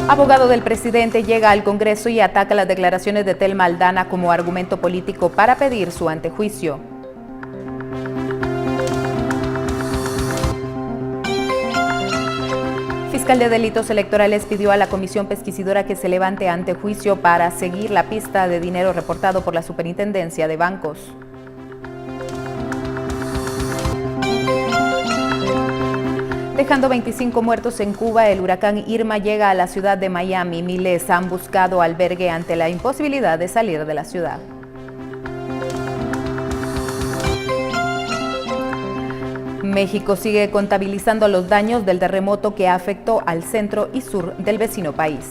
Abogado del presidente llega al Congreso y ataca las declaraciones de Thelma Aldana como argumento político para pedir su antejuicio. Fiscal de Delitos Electorales pidió a la Comisión Pesquisidora que se levante antejuicio para seguir la pista de dinero reportado por la Superintendencia de Bancos. Dejando 25 muertos en Cuba, el huracán Irma llega a la ciudad de Miami. Miles han buscado albergue ante la imposibilidad de salir de la ciudad. México sigue contabilizando los daños del terremoto que afectó al centro y sur del vecino país.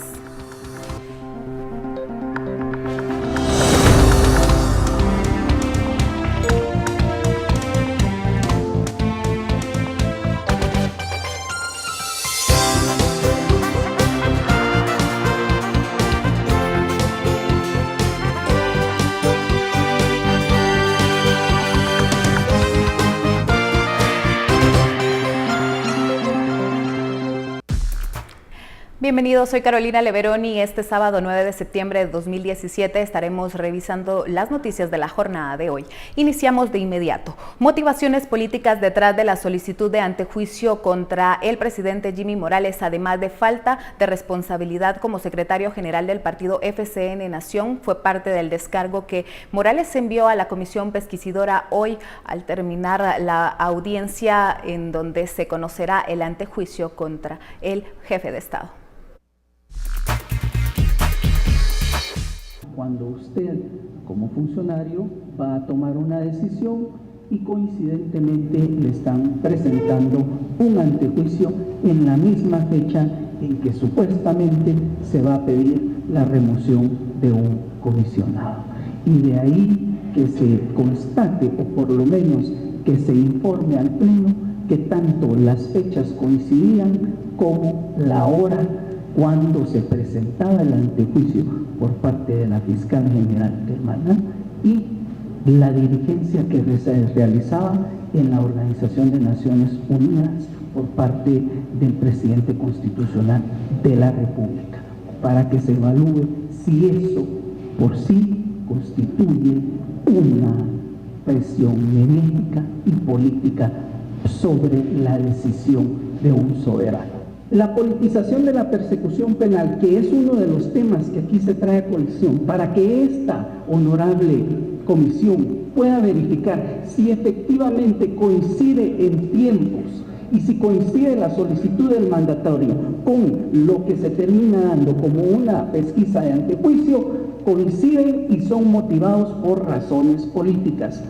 Bienvenidos, soy Carolina Leveroni y este sábado 9 de septiembre de 2017 estaremos revisando las noticias de la jornada de hoy. Iniciamos de inmediato. Motivaciones políticas detrás de la solicitud de antejuicio contra el presidente Jimmy Morales, además de falta de responsabilidad como secretario general del partido FCN Nación, fue parte del descargo que Morales envió a la Comisión Pesquisidora hoy al terminar la audiencia en donde se conocerá el antejuicio contra el jefe de Estado. Cuando usted, como funcionario, va a tomar una decisión y coincidentemente le están presentando un antejuicio en la misma fecha en que supuestamente se va a pedir la remoción de un comisionado. Y de ahí que se constate, o por lo menos que se informe al Pleno, que tanto las fechas coincidían como la hora cuando se presentaba el antejuicio por parte de la fiscal general Thelma Aldana y la diligencia que se realizaba en la Organización de Naciones Unidas por parte del presidente constitucional de la República, para que se evalúe si eso por sí constituye una presión mediática y política sobre la decisión de un soberano. La politización de la persecución penal, que es uno de los temas que aquí se trae a colación, para que esta honorable comisión pueda verificar si efectivamente coincide en tiempos y si coincide la solicitud del mandatario con lo que se termina dando como una pesquisa de antejuicio, coinciden y son motivados por razones políticas.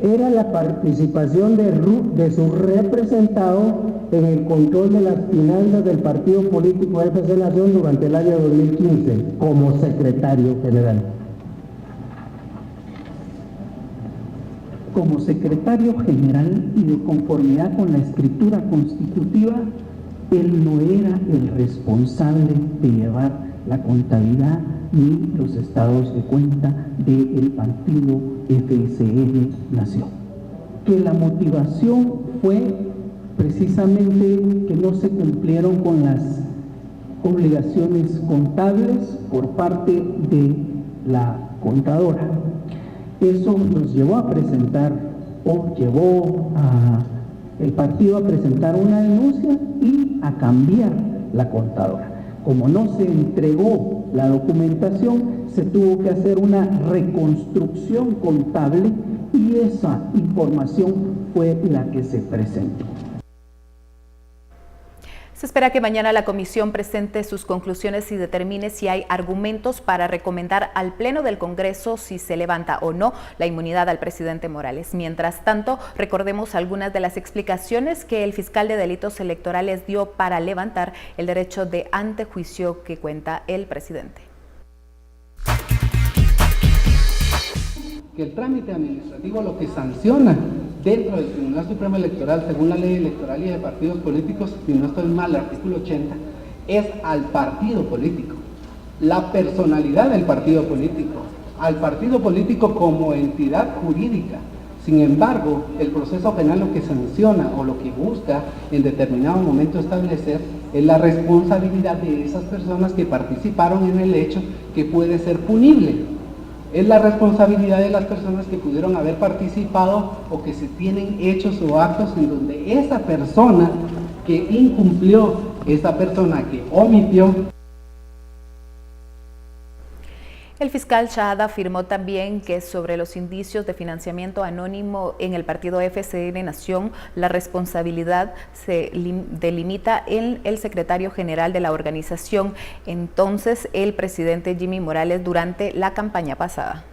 Era la participación de su representado en el control de las finanzas del partido político FC Nación durante el año 2015 como secretario general. Como secretario general y de conformidad con la escritura constitutiva, él no era el responsable de llevar la contabilidad ni los estados de cuenta del partido FCN Nación. Que la motivación fue precisamente que no se cumplieron con las obligaciones contables por parte de la contadora. Eso nos llevó a presentar, o llevó a el partido a presentar una denuncia y a cambiar la contadora. Como no se entregó la documentación, se tuvo que hacer una reconstrucción contable y esa información fue la que se presentó. Se espera que mañana la comisión presente sus conclusiones y determine si hay argumentos para recomendar al Pleno del Congreso si se levanta o no la inmunidad al presidente Morales. Mientras tanto, recordemos algunas de las explicaciones que el fiscal de Delitos Electorales dio para levantar el derecho de antejuicio que cuenta el presidente. Que el trámite administrativo lo que sanciona dentro del Tribunal Supremo Electoral, según la ley electoral y de partidos políticos, si no estoy mal, el artículo 80, es al partido político, la personalidad del partido político, al partido político como entidad jurídica, Sin embargo, el proceso penal lo que sanciona o lo que busca en determinado momento establecer es la responsabilidad de esas personas que participaron en el hecho que puede ser punible. Es la responsabilidad de las personas que pudieron haber participado o que se tienen hechos o actos en donde esa persona que incumplió, esa persona que omitió. El fiscal Shahada afirmó también que sobre los indicios de financiamiento anónimo en el partido FCN Nación, la responsabilidad se delimita en el secretario general de la organización, entonces el presidente Jimmy Morales, durante la campaña pasada.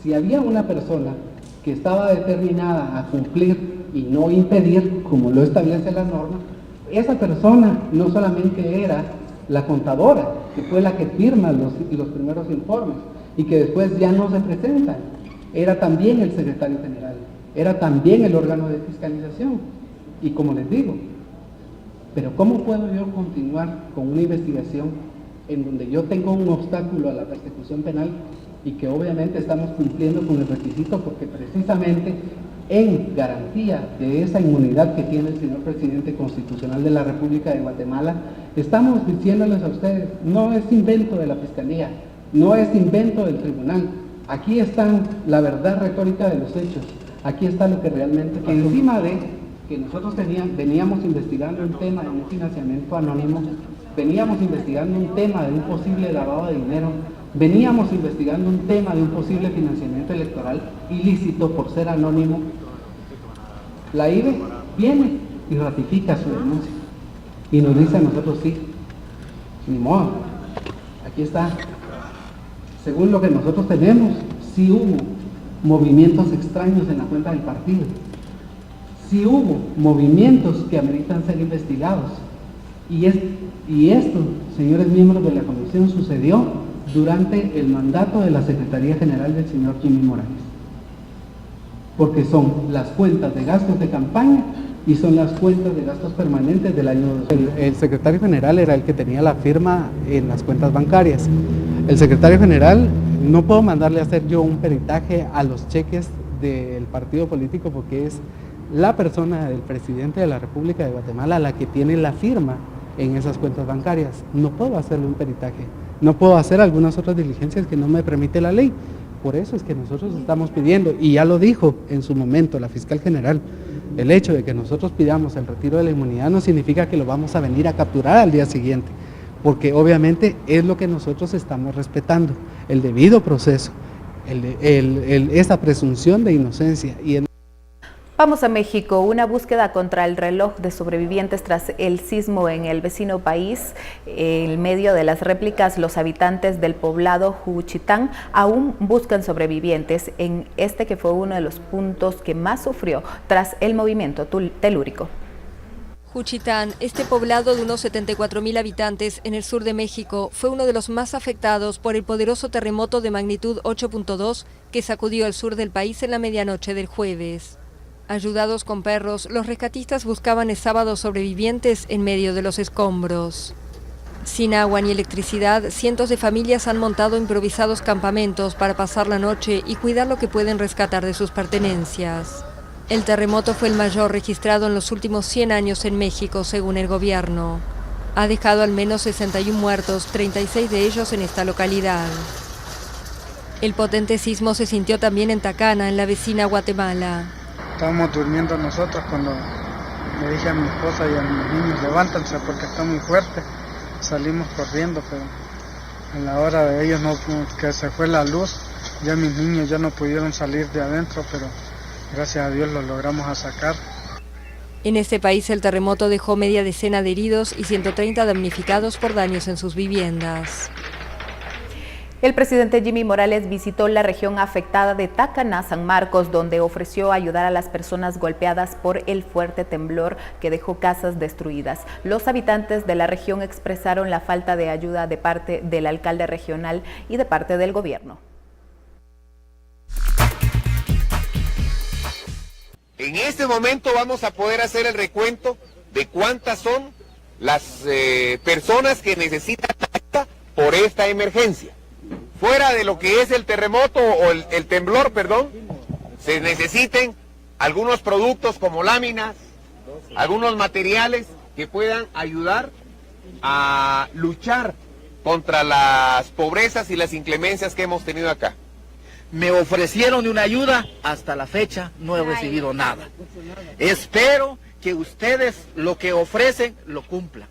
Si había una persona que estaba determinada a cumplir y no impedir, como lo establece la norma, esa persona no solamente era la contadora, que fue la que firma los primeros informes y que después ya no se presentan, era también el secretario general, era también el órgano de fiscalización. Y como les digo, pero ¿cómo puedo yo continuar con una investigación en donde yo tengo un obstáculo a la persecución penal y que obviamente estamos cumpliendo con el requisito, porque precisamente en garantía de esa inmunidad que tiene el señor presidente constitucional de la República de Guatemala, estamos diciéndoles a ustedes, no es invento de la Fiscalía, no es invento del tribunal, aquí está la verdad retórica de los hechos, aquí está lo que realmente pasó. Encima de que nosotros veníamos investigando un tema de un financiamiento anónimo, veníamos investigando un tema de un posible lavado de dinero, veníamos investigando un tema de un posible financiamiento electoral ilícito por ser anónimo. La IBE viene y ratifica su denuncia y nos dice a nosotros sí, ni modo, aquí está. Según lo que nosotros tenemos, sí hubo movimientos extraños en la cuenta del partido, sí hubo movimientos que ameritan ser investigados y esto, señores miembros de la comisión, sucedió durante el mandato de la Secretaría General del señor Jimmy Morales, porque son las cuentas de gastos de campaña y son las cuentas de gastos permanentes del año 2000. El secretario general era el que tenía la firma en las cuentas bancarias. El secretario general, no puedo mandarle a hacer yo un peritaje a los cheques del partido político porque es la persona del presidente de la República de Guatemala la que tiene la firma en esas cuentas bancarias. No puedo hacerle un peritaje, no puedo hacer algunas otras diligencias que no me permite la ley. Por eso es que nosotros estamos pidiendo, y ya lo dijo en su momento la fiscal general, el hecho de que nosotros pidamos el retiro de la inmunidad no significa que lo vamos a venir a capturar al día siguiente, porque obviamente es lo que nosotros estamos respetando, el debido proceso, esa presunción de inocencia. Vamos a México. Una búsqueda contra el reloj de sobrevivientes tras el sismo en el vecino país. En medio de las réplicas, los habitantes del poblado Juchitán aún buscan sobrevivientes en este que fue uno de los puntos que más sufrió tras el movimiento telúrico. Juchitán, este poblado de unos 74.000 habitantes en el sur de México, fue uno de los más afectados por el poderoso terremoto de magnitud 8.2 que sacudió el sur del país en la medianoche del jueves. Ayudados con perros, los rescatistas buscaban el sábado sobrevivientes en medio de los escombros. Sin agua ni electricidad, cientos de familias han montado improvisados campamentos para pasar la noche y cuidar lo que pueden rescatar de sus pertenencias. El terremoto fue el mayor registrado en los últimos 100 años en México, según el gobierno. Ha dejado al menos 61 muertos, 36 de ellos en esta localidad. El potente sismo se sintió también en Tacana, en la vecina Guatemala. Estábamos durmiendo nosotros cuando le dije a mi esposa y a mis niños, levántense porque está muy fuerte. Salimos corriendo, pero en la hora de ellos que se fue la luz, ya mis niños ya no pudieron salir de adentro, pero gracias a Dios los logramos sacar. En este país el terremoto dejó media decena de heridos y 130 damnificados por daños en sus viviendas. El presidente Jimmy Morales visitó la región afectada de Tacana, San Marcos, donde ofreció ayudar a las personas golpeadas por el fuerte temblor que dejó casas destruidas. Los habitantes de la región expresaron la falta de ayuda de parte del alcalde regional y de parte del gobierno. En este momento vamos a poder hacer el recuento de cuántas son las personas que necesitan ayuda por esta emergencia. fuera de lo que es el terremoto o el temblor, perdón, se necesiten algunos productos como láminas, algunos materiales que puedan ayudar a luchar contra las pobrezas y las inclemencias que hemos tenido acá. Me ofrecieron de una ayuda, hasta la fecha no he recibido nada. Espero que ustedes lo que ofrecen lo cumplan,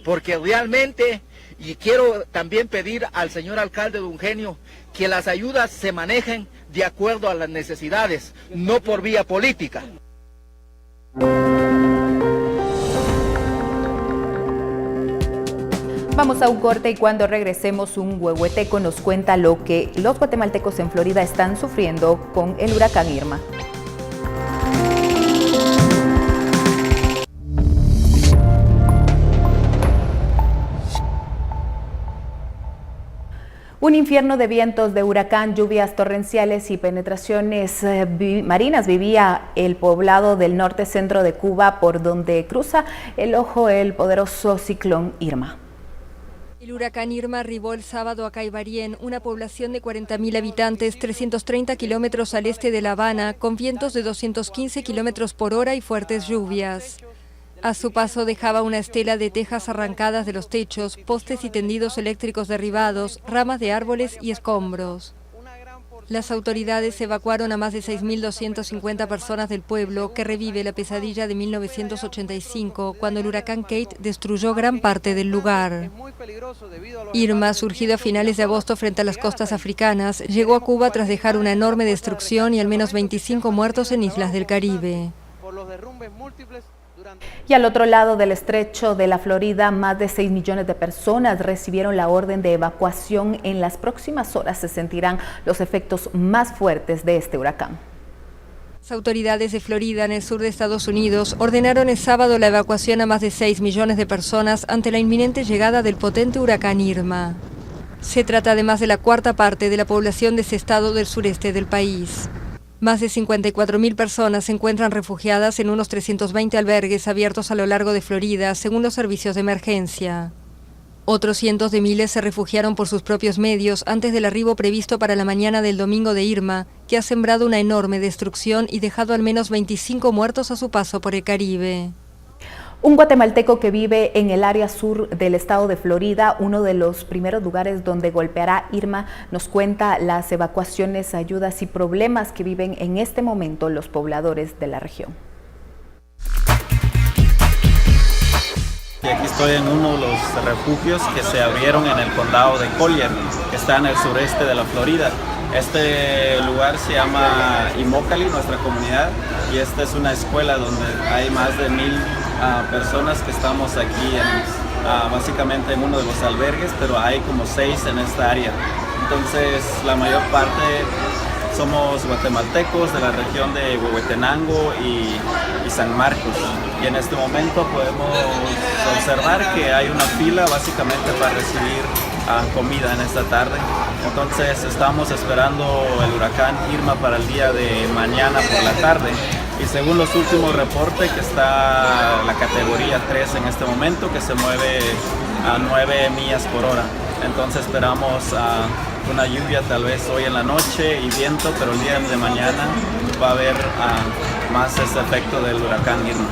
porque realmente, y quiero también pedir al señor alcalde don Eugenio que las ayudas se manejen de acuerdo a las necesidades, no por vía política. Vamos a un corte y cuando regresemos un huehueteco nos cuenta lo que los guatemaltecos en Florida están sufriendo con el huracán Irma. Un infierno de vientos de huracán, lluvias torrenciales y penetraciones marinas vivía el poblado del norte centro de Cuba, por donde cruza el ojo el poderoso ciclón Irma. El huracán Irma arribó el sábado a Caibarien, una población de 40.000 habitantes, 330 kilómetros al este de La Habana, con vientos de 215 kilómetros por hora y fuertes lluvias. A su paso dejaba una estela de tejas arrancadas de los techos, postes y tendidos eléctricos derribados, ramas de árboles y escombros. Las autoridades evacuaron a más de 6.250 personas del pueblo, que revive la pesadilla de 1985, cuando el huracán Kate destruyó gran parte del lugar. Irma, surgido a finales de agosto frente a las costas africanas, llegó a Cuba tras dejar una enorme destrucción y al menos 25 muertos en islas del Caribe. Y al otro lado del estrecho de la Florida, más de 6 millones de personas recibieron la orden de evacuación. En las próximas horas se sentirán los efectos más fuertes de este huracán. Las autoridades de Florida, en el sur de Estados Unidos, ordenaron el sábado la evacuación a más de 6 millones de personas ante la inminente llegada del potente huracán Irma. Se trata de más de la cuarta parte de la población de ese estado del sureste del país. Más de 54.000 personas se encuentran refugiadas en unos 320 albergues abiertos a lo largo de Florida, según los servicios de emergencia. Otros cientos de miles se refugiaron por sus propios medios antes del arribo previsto para la mañana del domingo de Irma, que ha sembrado una enorme destrucción y dejado al menos 25 muertos a su paso por el Caribe. Un guatemalteco que vive en el área sur del estado de Florida, uno de los primeros lugares donde golpeará Irma, nos cuenta las evacuaciones, ayudas y problemas que viven en este momento los pobladores de la región. Y aquí estoy en uno de los refugios que se abrieron en el condado de Collier, que está en el sureste de la Florida. Este lugar se llama Immokalee, nuestra comunidad, y esta es una escuela donde hay más de 1,000 personas que estamos aquí básicamente en uno de los albergues, pero hay como 6 en esta área. Entonces la mayor parte somos guatemaltecos de la región de Huehuetenango y San Marcos. Y en este momento podemos observar que hay una fila básicamente para recibir comida en esta tarde. Entonces estamos esperando el huracán Irma para el día de mañana por la tarde. Y según los últimos reportes, que está la categoría 3 en este momento, que se mueve a 9 millas por hora. Entonces esperamos una lluvia tal vez hoy en la noche y viento, pero el día de mañana va a haber más ese efecto del huracán Irma.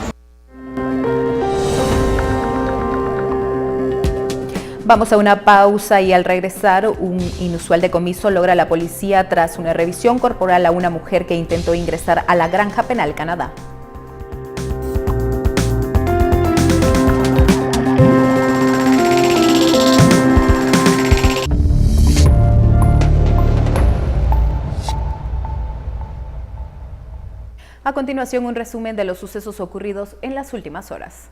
Vamos a una pausa y al regresar, un inusual decomiso logra la policía tras una revisión corporal a una mujer que intentó ingresar a la Granja Penal Canadá. A continuación, un resumen de los sucesos ocurridos en las últimas horas.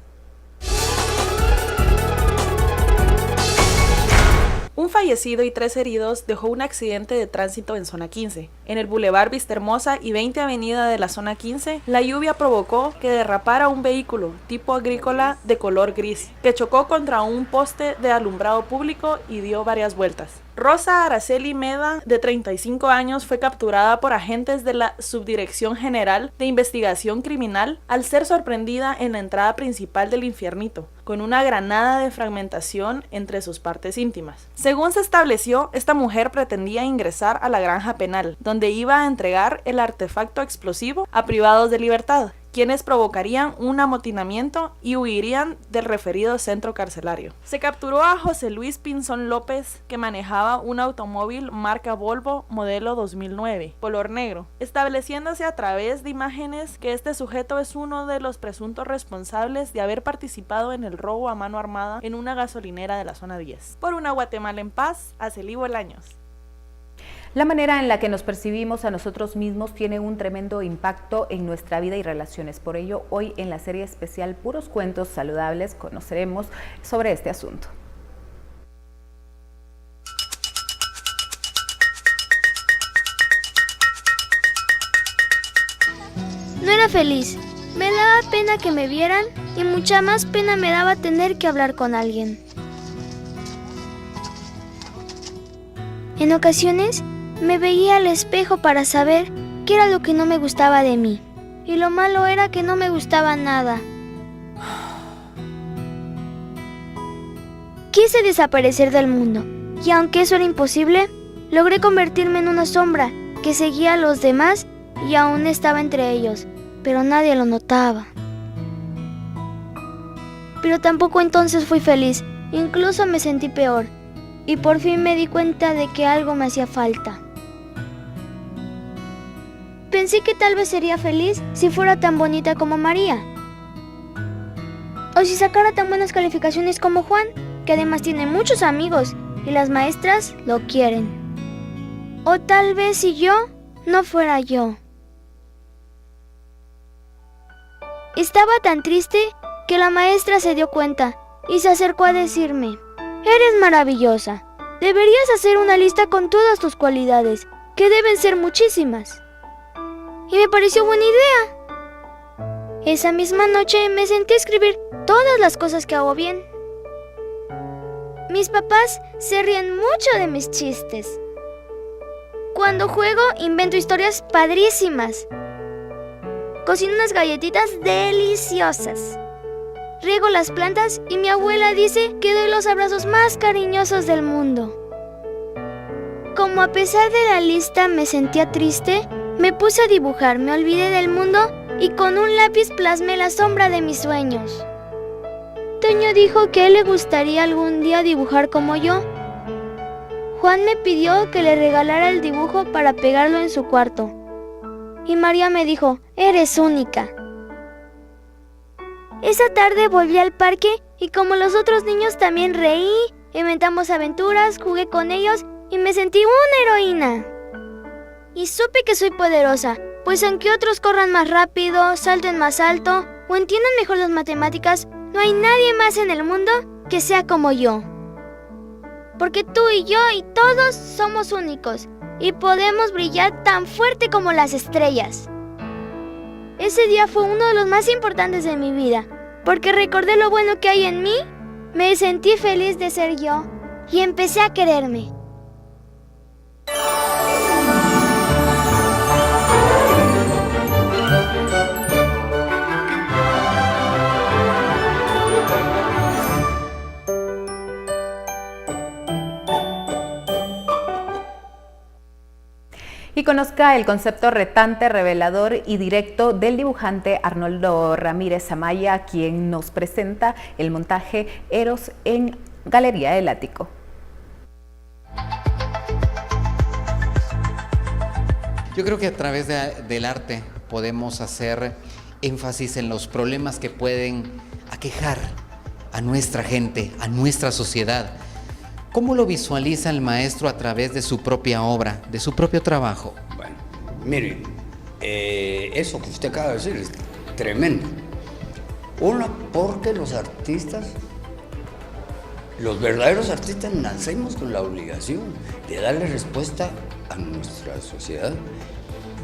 Un fallecido y 3 heridos dejó un accidente de tránsito en zona 15. En el Boulevard Vistahermosa y 20 Avenida de la Zona 15, la lluvia provocó que derrapara un vehículo tipo agrícola de color gris, que chocó contra un poste de alumbrado público y dio varias vueltas. Rosa Araceli Meda, de 35 años, fue capturada por agentes de la Subdirección General de Investigación Criminal al ser sorprendida en la entrada principal del Infiernito, con una granada de fragmentación entre sus partes íntimas. Según se estableció, esta mujer pretendía ingresar a la granja penal, donde iba a entregar el artefacto explosivo a privados de libertad, quienes provocarían un amotinamiento y huirían del referido centro carcelario. Se capturó a José Luis Pinzón López, que manejaba un automóvil marca Volvo modelo 2009, color negro, estableciéndose a través de imágenes que este sujeto es uno de los presuntos responsables de haber participado en el robo a mano armada en una gasolinera de la zona 10. Por una Guatemala en paz, Aceli Bolaños. La manera en la que nos percibimos a nosotros mismos tiene un tremendo impacto en nuestra vida y relaciones. Por ello, hoy en la serie especial Puros Cuentos Saludables conoceremos sobre este asunto. No era feliz. Me daba pena que me vieran y mucha más pena me daba tener que hablar con alguien. En ocasiones me veía al espejo para saber qué era lo que no me gustaba de mí. Y lo malo era que no me gustaba nada. Quise desaparecer del mundo, y aunque eso era imposible, logré convertirme en una sombra que seguía a los demás y aún estaba entre ellos, pero nadie lo notaba. Pero tampoco entonces fui feliz, incluso me sentí peor, y por fin me di cuenta de que algo me hacía falta. Pensé que tal vez sería feliz si fuera tan bonita como María. O si sacara tan buenas calificaciones como Juan, que además tiene muchos amigos y las maestras lo quieren. O tal vez si yo no fuera yo. Estaba tan triste que la maestra se dio cuenta y se acercó a decirme: «Eres maravillosa. Deberías hacer una lista con todas tus cualidades, que deben ser muchísimas». Y me pareció buena idea. Esa misma noche me senté a escribir todas las cosas que hago bien. Mis papás se ríen mucho de mis chistes. Cuando juego, invento historias padrísimas. Cocino unas galletitas deliciosas. Riego las plantas y mi abuela dice que doy los abrazos más cariñosos del mundo. Como a pesar de la lista me sentía triste, me puse a dibujar, me olvidé del mundo y con un lápiz plasmé la sombra de mis sueños. Toño dijo que a él le gustaría algún día dibujar como yo. Juan me pidió que le regalara el dibujo para pegarlo en su cuarto. Y María me dijo: «Eres única». Esa tarde volví al parque y como los otros niños también reí, inventamos aventuras, jugué con ellos y me sentí una heroína. Y supe que soy poderosa, pues aunque otros corran más rápido, salten más alto o entiendan mejor las matemáticas, no hay nadie más en el mundo que sea como yo. Porque tú y yo y todos somos únicos y podemos brillar tan fuerte como las estrellas. Ese día fue uno de los más importantes de mi vida, porque recordé lo bueno que hay en mí, me sentí feliz de ser yo y empecé a quererme. Y conozca el concepto retante, revelador y directo del dibujante Arnoldo Ramírez Amaya, quien nos presenta el montaje Eros en Galería El Ático. Yo creo que a través del arte podemos hacer énfasis en los problemas que pueden aquejar a nuestra gente, a nuestra sociedad. ¿Cómo lo visualiza el maestro a través de su propia obra, de su propio trabajo? Bueno, mire, eso que usted acaba de decir es tremendo. Uno, porque los artistas, los verdaderos artistas, nacemos con la obligación de darle respuesta a nuestra sociedad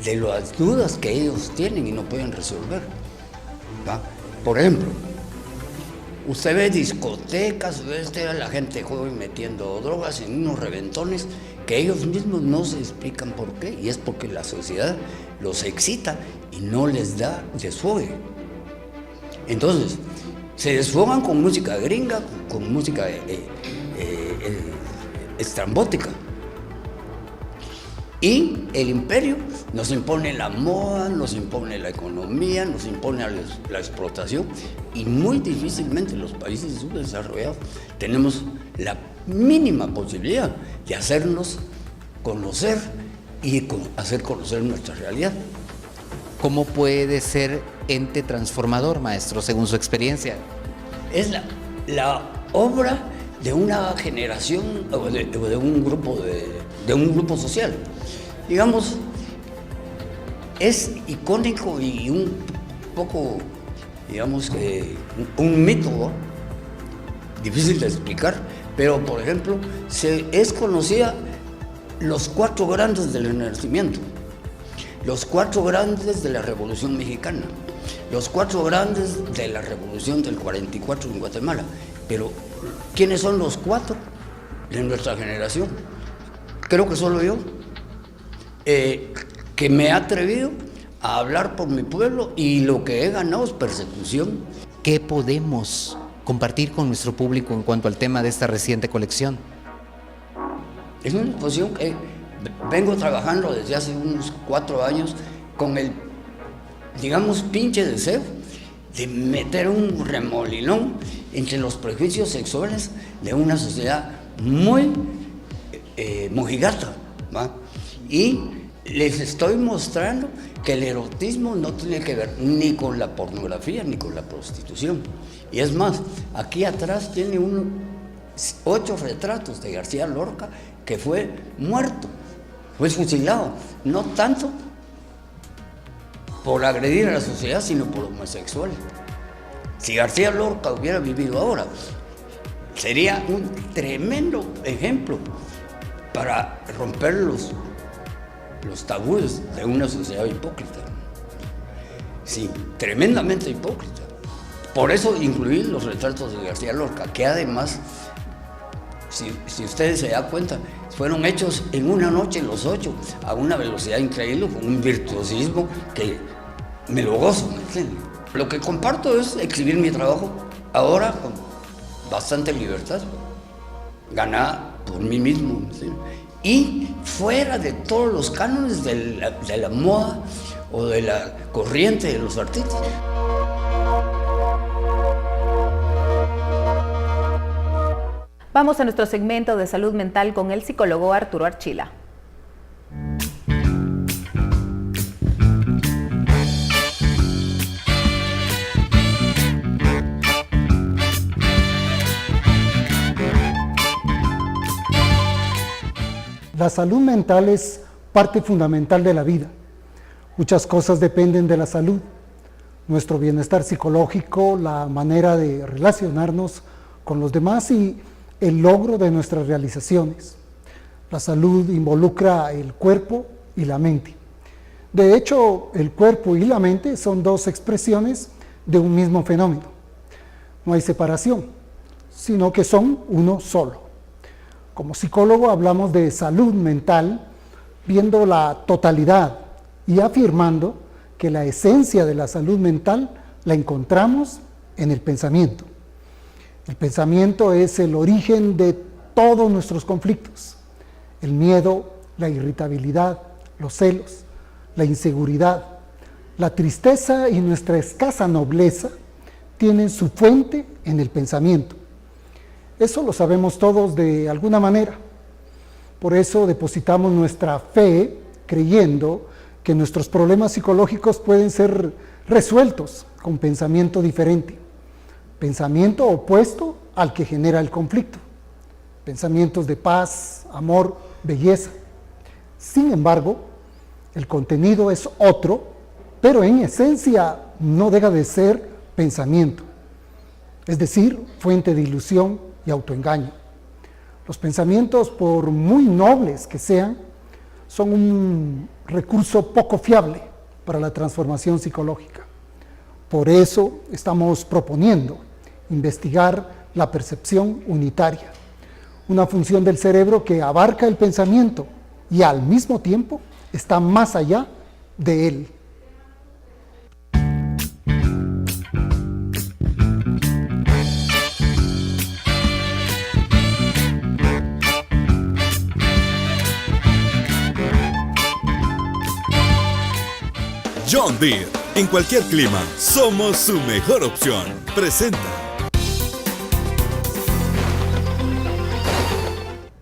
de las dudas que ellos tienen y no pueden resolver, ¿va? Por ejemplo, usted ve discotecas, ve a la gente joven metiendo drogas en unos reventones que ellos mismos no se explican por qué, y es porque la sociedad los excita y no les da desfogue. Entonces, se desfogan con música gringa, con música estrambótica. Y el imperio nos impone la moda, nos impone la economía, nos impone la explotación, y muy difícilmente los países subdesarrollados tenemos la mínima posibilidad de hacernos conocer y hacer conocer nuestra realidad. ¿Cómo puede ser ente transformador, maestro, según su experiencia? Es la obra de una generación o de un grupo social. Digamos, es icónico y un poco, digamos que un mito, ¿no? Difícil de explicar, pero por ejemplo, es conocida los 4 grandes del Renacimiento, los 4 grandes de la Revolución Mexicana, los 4 grandes de la Revolución del 44 en Guatemala. Pero, ¿quiénes son los 4 de nuestra generación? Creo que solo yo, que me he atrevido a hablar por mi pueblo, y lo que he ganado es persecución. ¿Qué podemos compartir con nuestro público en cuanto al tema de esta reciente colección? Es una exposición que vengo trabajando desde hace unos 4 años con el, digamos, pinche deseo de meter un remolinón entre los prejuicios sexuales de una sociedad muy mojigata, ¿va? Y les estoy mostrando que el erotismo no tiene que ver ni con la pornografía ni con la prostitución. Y es más, aquí atrás tiene 8 retratos de García Lorca, que fue muerto, fue fusilado, no tanto por agredir a la sociedad, sino por homosexual. Si García Lorca hubiera vivido ahora, sería un tremendo ejemplo para romper los tabúes de una sociedad hipócrita. Sí, tremendamente hipócrita. Por eso incluí los retratos de García Lorca, que además, si ustedes se dan cuenta, fueron hechos en una noche los 8, a una velocidad increíble, con un virtuosismo que me lo gozo, ¿me entienden? Lo que comparto es exhibir mi trabajo ahora con bastante libertad, ganada por mí mismo, ¿sí? Y fuera de todos los cánones de la moda o de la corriente de los artistas. Vamos a nuestro segmento de salud mental con el psicólogo Arturo Archila. La salud mental es parte fundamental de la vida. Muchas cosas dependen de la salud. Nuestro bienestar psicológico, la manera de relacionarnos con los demás y el logro de nuestras realizaciones. La salud involucra el cuerpo y la mente. De hecho, el cuerpo y la mente son 2 expresiones de un mismo fenómeno. No hay separación, sino que son uno solo. Como psicólogo hablamos de salud mental, viendo la totalidad y afirmando que la esencia de la salud mental la encontramos en el pensamiento. El pensamiento es el origen de todos nuestros conflictos. El miedo, la irritabilidad, los celos, la inseguridad, la tristeza y nuestra escasa nobleza tienen su fuente en el pensamiento. Eso lo sabemos todos de alguna manera. Por eso depositamos nuestra fe creyendo que nuestros problemas psicológicos pueden ser resueltos con pensamiento diferente. Pensamiento opuesto al que genera el conflicto. Pensamientos de paz, amor, belleza. Sin embargo, el contenido es otro, pero en esencia no deja de ser pensamiento. Es decir, fuente de ilusión y autoengaño. Los pensamientos, por muy nobles que sean, son un recurso poco fiable para la transformación psicológica. Por eso estamos proponiendo investigar la percepción unitaria, una función del cerebro que abarca el pensamiento y al mismo tiempo está más allá de él. John Deere, en cualquier clima, somos su mejor opción. Presenta.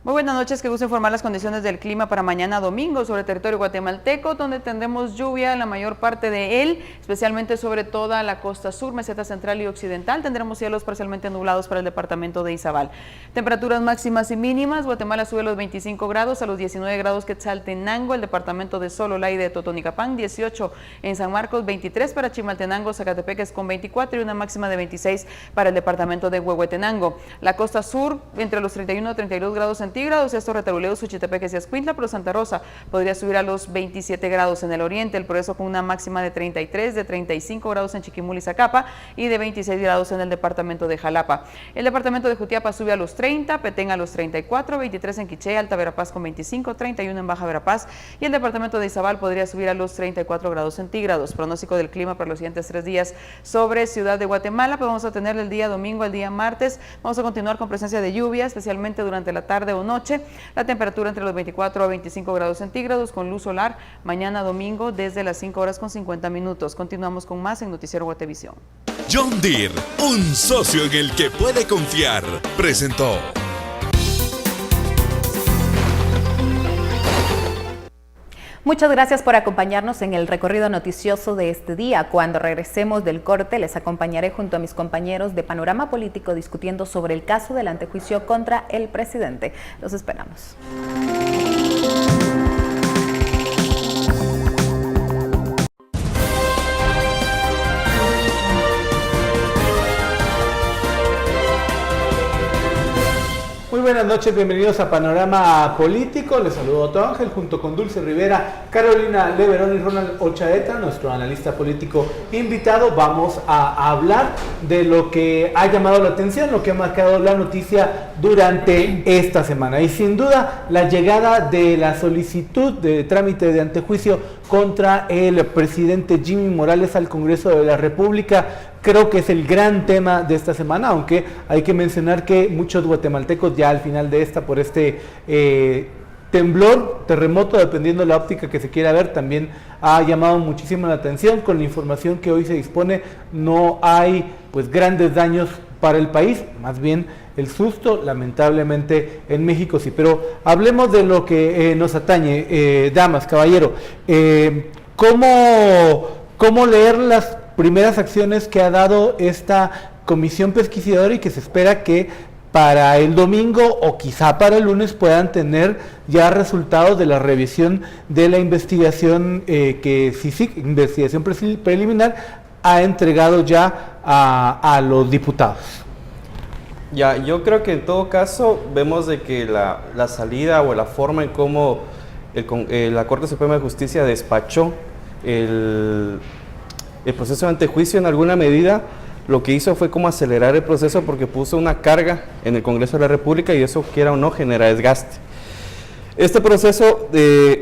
Muy buenas noches, que gusto informar las condiciones del clima para mañana domingo sobre el territorio guatemalteco, donde tendremos lluvia en la mayor parte de él, especialmente sobre toda la costa sur, meseta central y occidental. Tendremos cielos parcialmente nublados para el departamento de Izabal. Temperaturas máximas y mínimas: Guatemala sube a los 25 grados, a los 19 grados Quetzaltenango, el departamento de Sololá y de Totonicapán, 18 en San Marcos, 23 para Chimaltenango, Zacatepeques con 24 y una máxima de 26 para el departamento de Huehuetenango. La costa sur entre los 31 a 32 grados centígrados, esto Retaluleu, Suchitepeques y Escuintla, pero Santa Rosa podría subir a los 27 grados en el oriente, el Progreso con una máxima de 33, de 35 grados en Chiquimula y Zacapa y de 26 grados en el departamento de Jalapa. El departamento de Jutiapa sube a los 30, Petén a los 34, 23 en Quiché, Alta Verapaz con 25, 31 en Baja Verapaz y el departamento de Izabal podría subir a los 34 grados centígrados. Pronóstico del clima para los siguientes 3 días sobre Ciudad de Guatemala. Pues vamos a tener el día domingo, el día martes, vamos a continuar con presencia de lluvia, especialmente durante la tarde o noche. La temperatura entre los 24 a 25 grados centígrados con luz solar mañana domingo desde las 5 horas con 50 minutos. Continuamos con más en Noticiero Guatevisión. John Deere, un socio en el que puede confiar, presentó. Muchas gracias por acompañarnos en el recorrido noticioso de este día. Cuando regresemos del corte, les acompañaré junto a mis compañeros de Panorama Político discutiendo sobre el caso del antejuicio contra el presidente. Los esperamos. Muy buenas noches, bienvenidos a Panorama Político. Les saludo Otto Ángel junto con Dulce Rivera, Carolina Leverón y Ronald Ochaeta, nuestro analista político invitado. Vamos a hablar de lo que ha llamado la atención, lo que ha marcado la noticia durante esta semana. Y sin duda, la llegada de la solicitud de trámite de antejuicio contra el presidente Jimmy Morales al Congreso de la República. Creo que es el gran tema de esta semana, aunque hay que mencionar que muchos guatemaltecos ya al final de esta, por este terremoto, dependiendo de la óptica que se quiera ver, también ha llamado muchísimo la atención. Con la información que hoy se dispone, no hay pues grandes daños para el país, más bien el susto, lamentablemente, en México sí. Pero hablemos de lo que nos atañe, damas, caballero. ¿Cómo leer las primeras acciones que ha dado esta comisión pesquisidora y que se espera que para el domingo o quizá para el lunes puedan tener ya resultados de la revisión de la investigación que investigación preliminar ha entregado ya a los diputados? Ya, yo creo que en todo caso vemos de que la salida o la forma en cómo la Corte Suprema de Justicia despachó el proceso de antejuicio en alguna medida, lo que hizo fue como acelerar el proceso porque puso una carga en el Congreso de la República y eso, quiera o no, genera desgaste. Este proceso,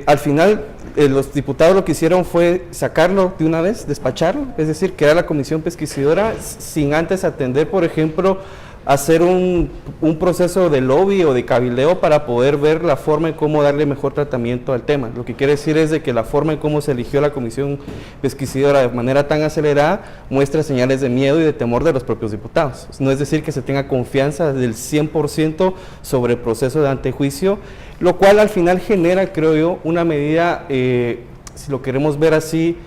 al final, los diputados lo que hicieron fue sacarlo de una vez, despacharlo, es decir, crear la comisión pesquisidora sin antes atender, por ejemplo, hacer un proceso de lobby o de cabildeo para poder ver la forma en cómo darle mejor tratamiento al tema. Lo que quiere decir es de que la forma en cómo se eligió la comisión pesquisidora de manera tan acelerada muestra señales de miedo y de temor de los propios diputados. No es decir que se tenga confianza del 100% sobre el proceso de antejuicio, lo cual al final genera, creo yo, una medida, si lo queremos ver así,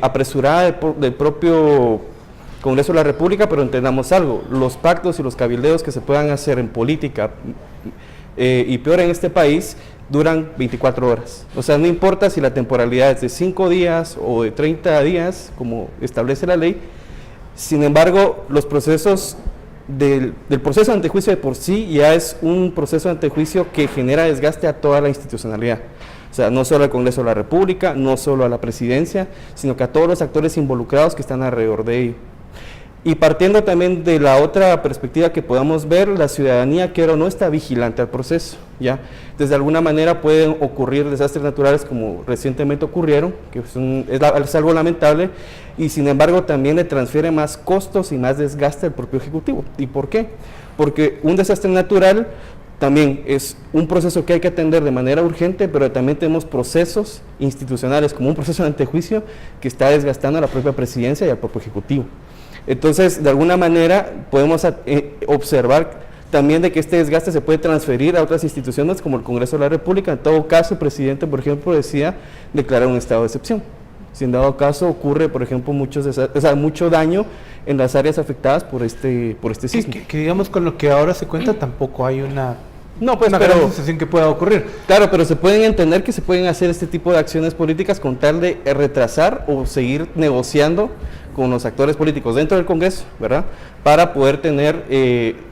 apresurada del propio Congreso de la República, pero entendamos algo, los pactos y los cabildeos que se puedan hacer en política y peor en este país duran 24 horas. O sea, no importa si la temporalidad es de 5 días o de 30 días, como establece la ley. Sin embargo, los procesos del proceso de antejuicio de por sí ya es un proceso de antejuicio que genera desgaste a toda la institucionalidad. O sea, no solo al Congreso de la República, no solo a la Presidencia, sino que a todos los actores involucrados que están alrededor de ello. Y partiendo también de la otra perspectiva que podamos ver, la ciudadanía, quiera o no, está vigilante al proceso, ¿ya? Desde alguna manera pueden ocurrir desastres naturales como recientemente ocurrieron, que es algo lamentable, y sin embargo también le transfiere más costos y más desgaste al propio Ejecutivo. ¿Y por qué? Porque un desastre natural también es un proceso que hay que atender de manera urgente, pero también tenemos procesos institucionales, como un proceso de antejuicio, que está desgastando a la propia Presidencia y al propio Ejecutivo. Entonces, de alguna manera, podemos observar también de que este desgaste se puede transferir a otras instituciones como el Congreso de la República. En todo caso, el presidente, por ejemplo, decía declarar un estado de excepción. Si en dado caso ocurre, por ejemplo, mucho daño en las áreas afectadas por este sismo. Que digamos, con lo que ahora se cuenta, tampoco hay una gran situación que pueda ocurrir. Claro, pero se pueden entender que se pueden hacer este tipo de acciones políticas con tal de retrasar o seguir negociando con los actores políticos dentro del Congreso, ¿verdad?, para poder tener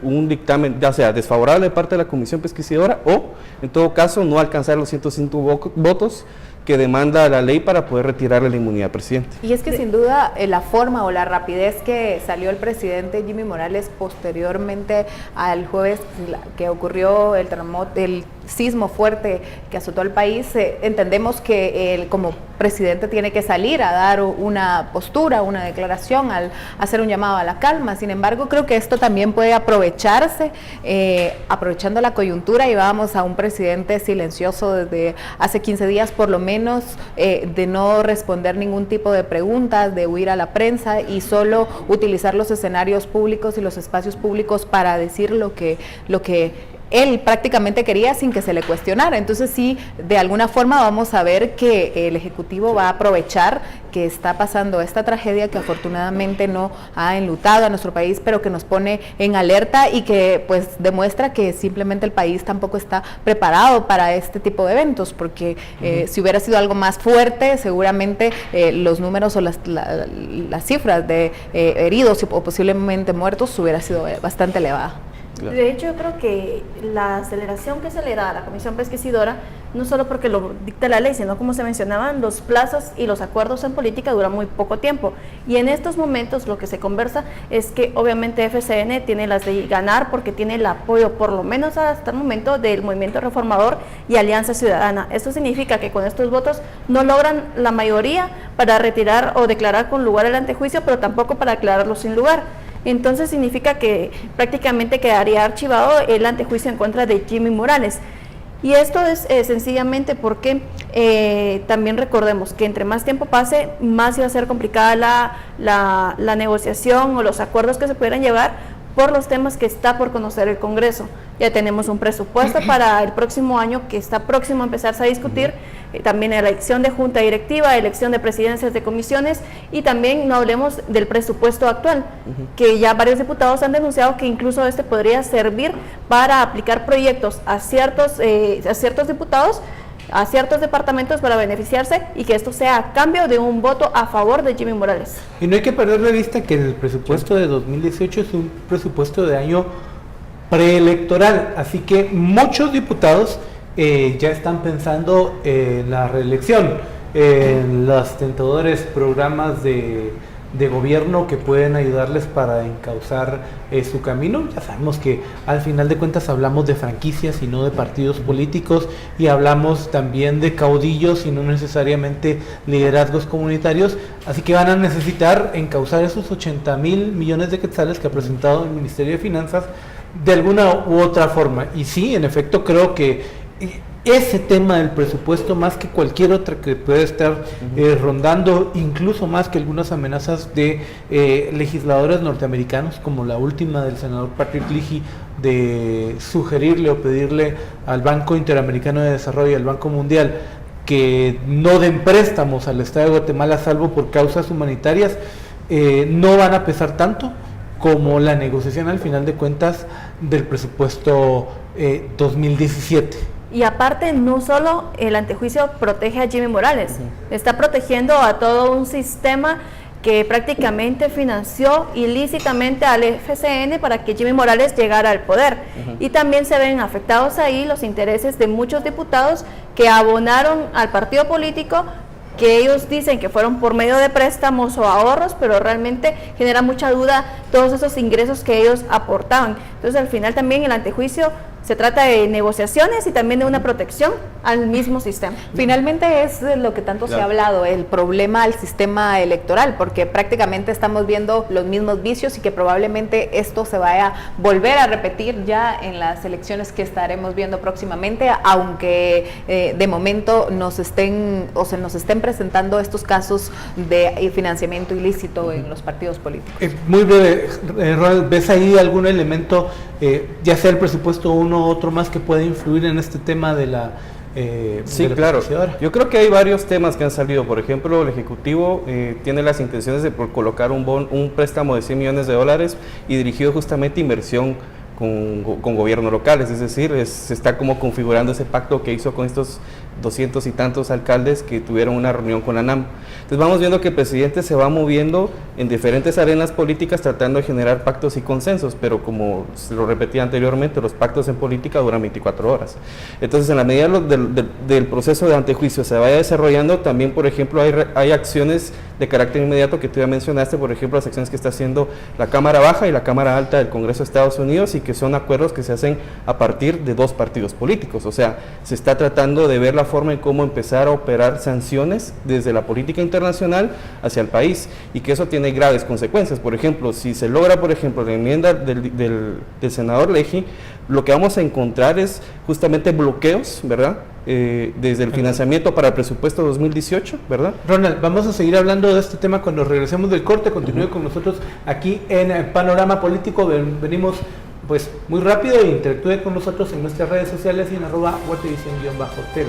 un dictamen, ya sea desfavorable de parte de la Comisión Pesquisidora o, en todo caso, no alcanzar los 105 votos que demanda la ley para poder retirarle la inmunidad al presidente. Y es que sin duda la forma o la rapidez que salió el presidente Jimmy Morales posteriormente al jueves que ocurrió el sismo fuerte que azotó al país, entendemos que él como presidente tiene que salir a dar una postura, una declaración, al hacer un llamado a la calma. Sin embargo, creo que esto también puede aprovecharse, aprovechando la coyuntura, y vamos a un presidente silencioso desde hace 15 días por lo menos, de no responder ningún tipo de preguntas, de huir a la prensa y solo utilizar los escenarios públicos y los espacios públicos para decir lo que él prácticamente quería sin que se le cuestionara. Entonces sí, de alguna forma vamos a ver que el Ejecutivo va a aprovechar que está pasando esta tragedia que afortunadamente no ha enlutado a nuestro país, pero que nos pone en alerta y que pues demuestra que simplemente el país tampoco está preparado para este tipo de eventos, porque si hubiera sido algo más fuerte, seguramente los números o las cifras de heridos o posiblemente muertos hubiera sido bastante elevada. Claro. De hecho, yo creo que la aceleración que se le da a la Comisión Pesquisidora, no solo porque lo dicta la ley, sino como se mencionaban, los plazos y los acuerdos en política duran muy poco tiempo. Y en estos momentos lo que se conversa es que obviamente FCN tiene las de ganar porque tiene el apoyo, por lo menos hasta el momento, del Movimiento Reformador y Alianza Ciudadana. Esto significa que con estos votos no logran la mayoría para retirar o declarar con lugar el antejuicio, pero tampoco para declararlo sin lugar. Entonces significa que prácticamente quedaría archivado el antejuicio en contra de Jimmy Morales. Y esto es sencillamente porque también recordemos que entre más tiempo pase, más iba a ser complicada la negociación o los acuerdos que se pudieran llevar por los temas que está por conocer el Congreso. Ya tenemos un presupuesto para el próximo año que está próximo a empezarse a discutir, también elección de junta directiva, elección de presidencias de comisiones, y también no hablemos del presupuesto actual, que ya varios diputados han denunciado que incluso este podría servir para aplicar proyectos a ciertos diputados, a ciertos departamentos para beneficiarse, y que esto sea a cambio de un voto a favor de Jimmy Morales. Y no hay que perder de vista que el presupuesto de 2018 es un presupuesto de año preelectoral, así que muchos diputados ya están pensando en la reelección, en los tentadores programas de gobierno que pueden ayudarles para encauzar su camino. Ya sabemos que al final de cuentas hablamos de franquicias y no de partidos políticos, y hablamos también de caudillos y no necesariamente liderazgos comunitarios, así que van a necesitar encauzar esos 80,000 millones de quetzales que ha presentado el Ministerio de Finanzas de alguna u otra forma. Y sí, en efecto, creo que ese tema del presupuesto, más que cualquier otra que puede estar rondando, incluso más que algunas amenazas de legisladores norteamericanos, como la última del senador Patrick Leahy, de sugerirle o pedirle al Banco Interamericano de Desarrollo y al Banco Mundial que no den préstamos al Estado de Guatemala salvo por causas humanitarias, no van a pesar tanto como la negociación al final de cuentas del presupuesto 2017. Y aparte, no solo el antejuicio protege a Jimmy Morales, está protegiendo a todo un sistema que prácticamente financió ilícitamente al FCN para que Jimmy Morales llegara al poder. Y también se ven afectados ahí los intereses de muchos diputados que abonaron al partido político, que ellos dicen que fueron por medio de préstamos o ahorros, pero realmente genera mucha duda todos esos ingresos que ellos aportaban. Entonces al final también el antejuicio se trata de negociaciones y también de una protección al mismo sistema. Finalmente es de lo que tanto se ha hablado, el problema al sistema electoral, porque prácticamente estamos viendo los mismos vicios y que probablemente esto se vaya a volver a repetir ya en las elecciones que estaremos viendo próximamente, aunque de momento nos estén presentando estos casos de financiamiento ilícito en los partidos políticos. Muy breve, Ronald, ¿ves ahí algún elemento, ya sea el presupuesto uno o otro más, que puede influir en este tema de la sí, claro. Yo creo que hay varios temas que han salido. Por ejemplo, el Ejecutivo tiene las intenciones de colocar un préstamo de $100 millones y dirigido justamente a inversión con gobiernos locales, es decir, se está como configurando ese pacto que hizo con estos 200 y tantos alcaldes que tuvieron una reunión con la ANAM. Entonces vamos viendo que el presidente se va moviendo en diferentes arenas políticas tratando de generar pactos y consensos, pero como se lo repetía anteriormente, los pactos en política duran 24 horas. Entonces en la medida del proceso de antejuicio se vaya desarrollando, también por ejemplo hay acciones de carácter inmediato que tú ya mencionaste, por ejemplo las acciones que está haciendo la Cámara Baja y la Cámara Alta del Congreso de Estados Unidos, y que son acuerdos que se hacen a partir de dos partidos políticos. O sea, se está tratando de ver la forma en cómo empezar a operar sanciones desde la política internacional hacia el país, y que eso tiene graves consecuencias. Por ejemplo, si se logra, por ejemplo, la enmienda del senador Leji, lo que vamos a encontrar es justamente bloqueos, ¿verdad? Desde el financiamiento para el presupuesto 2018, ¿verdad? Ronald, vamos a seguir hablando de este tema cuando regresemos del corte. Continúe con nosotros aquí en Panorama Político. Venimos pues muy rápido e interactúe con nosotros en nuestras redes sociales y en @guatevisión_TV.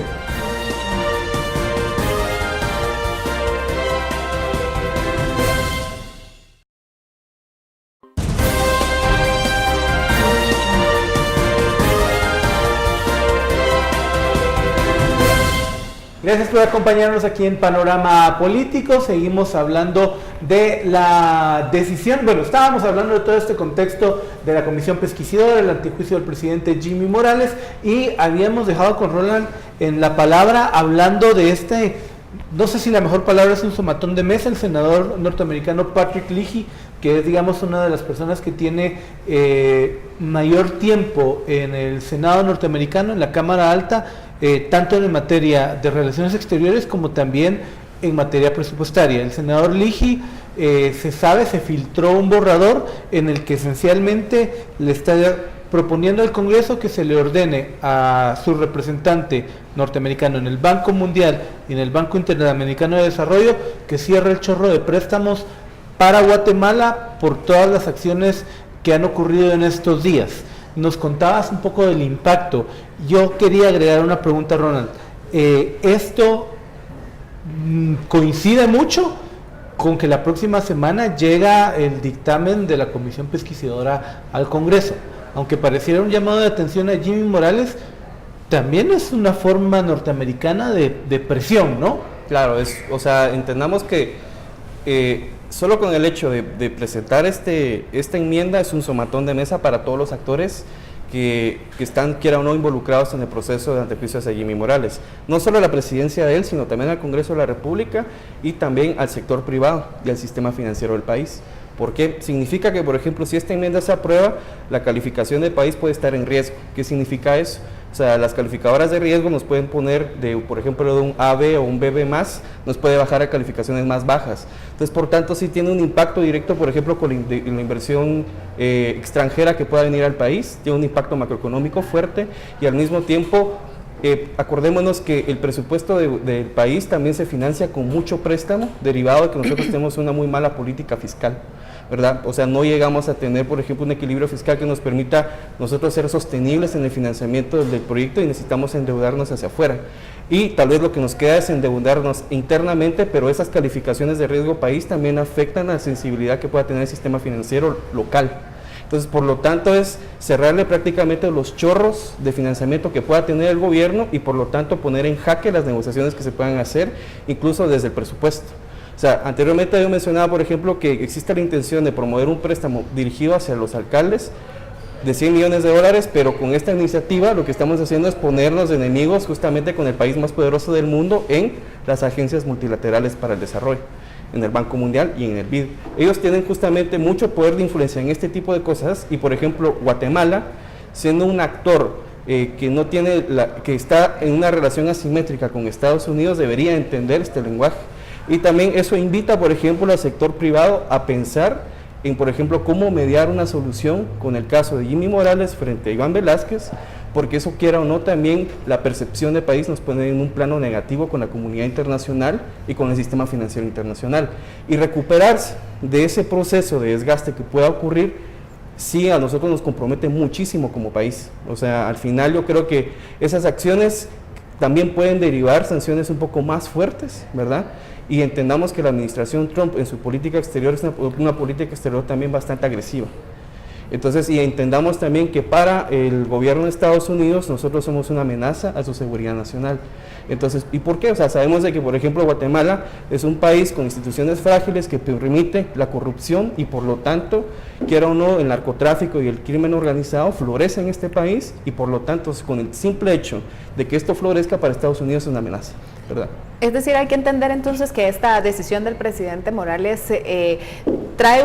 Gracias por acompañarnos aquí en Panorama Político. Seguimos hablando de la decisión, bueno, estábamos hablando de todo este contexto de la Comisión Pesquisidora, el antejuicio del presidente Jimmy Morales, y habíamos dejado con Roland en la palabra hablando de este, no sé si la mejor palabra es un somatón de mesa, el senador norteamericano Patrick Leahy, que es, digamos, una de las personas que tiene mayor tiempo en el Senado norteamericano, en la Cámara Alta, tanto en materia de relaciones exteriores como también en materia presupuestaria. El senador Leahy, se filtró un borrador en el que esencialmente le está proponiendo al Congreso que se le ordene a su representante norteamericano en el Banco Mundial y en el Banco Interamericano de Desarrollo que cierre el chorro de préstamos para Guatemala por todas las acciones que han ocurrido en estos días. Nos contabas un poco del impacto. Yo quería agregar una pregunta, Ronald. ¿Esto coincide mucho con que la próxima semana llega el dictamen de la Comisión Pesquisidora al Congreso? Aunque pareciera un llamado de atención a Jimmy Morales, también es una forma norteamericana de presión, ¿no? Claro, o sea, entendamos que solo con el hecho de presentar esta enmienda es un somatón de mesa para todos los actores que están, quiera o no, involucrados en el proceso de antejuicio hacia Jimmy Morales. No solo a la presidencia de él, sino también al Congreso de la República y también al sector privado y al sistema financiero del país. Porque significa que, por ejemplo, si esta enmienda se aprueba, la calificación del país puede estar en riesgo. ¿Qué significa eso? O sea, las calificadoras de riesgo nos pueden poner, por ejemplo, de un AB o un BB+, nos puede bajar a calificaciones más bajas. Entonces, por tanto, sí tiene un impacto directo, por ejemplo, con la inversión extranjera que pueda venir al país, tiene un impacto macroeconómico fuerte y al mismo tiempo, acordémonos que el presupuesto del país también se financia con mucho préstamo, derivado de que nosotros tenemos una muy mala política fiscal, ¿verdad? O sea, no llegamos a tener, por ejemplo, un equilibrio fiscal que nos permita nosotros ser sostenibles en el financiamiento del proyecto, y necesitamos endeudarnos hacia afuera. Y tal vez lo que nos queda es endeudarnos internamente, pero esas calificaciones de riesgo país también afectan a la sensibilidad que pueda tener el sistema financiero local. Entonces, por lo tanto, es cerrarle prácticamente los chorros de financiamiento que pueda tener el gobierno y por lo tanto poner en jaque las negociaciones que se puedan hacer, incluso desde el presupuesto. O sea, anteriormente yo mencionaba, por ejemplo, que existe la intención de promover un préstamo dirigido hacia los alcaldes de 100 millones de dólares, pero con esta iniciativa lo que estamos haciendo es ponernos de enemigos justamente con el país más poderoso del mundo en las agencias multilaterales para el desarrollo, en el Banco Mundial y en el BID. Ellos tienen justamente mucho poder de influencia en este tipo de cosas y, por ejemplo, Guatemala, siendo un actor que no tiene que está en una relación asimétrica con Estados Unidos, debería entender este lenguaje. Y también eso invita, por ejemplo, al sector privado a pensar en, por ejemplo, cómo mediar una solución con el caso de Jimmy Morales frente a Iván Velázquez, porque eso, quiera o no, también la percepción de país nos pone en un plano negativo con la comunidad internacional y con el sistema financiero internacional. Y recuperarse de ese proceso de desgaste que pueda ocurrir, sí, a nosotros nos compromete muchísimo como país. O sea, al final yo creo que esas acciones también pueden derivar sanciones un poco más fuertes, ¿verdad? Y entendamos que la administración Trump en su política exterior es una política exterior también bastante agresiva. Entonces, y entendamos también que para el gobierno de Estados Unidos nosotros somos una amenaza a su seguridad nacional. Entonces, ¿y por qué? O sea, sabemos de que, por ejemplo, Guatemala es un país con instituciones frágiles que permite la corrupción y, por lo tanto, quiera o no, el narcotráfico y el crimen organizado florece en este país y, por lo tanto, con el simple hecho de que esto florezca para Estados Unidos es una amenaza, ¿verdad? Es decir, hay que entender entonces que esta decisión del presidente Morales trae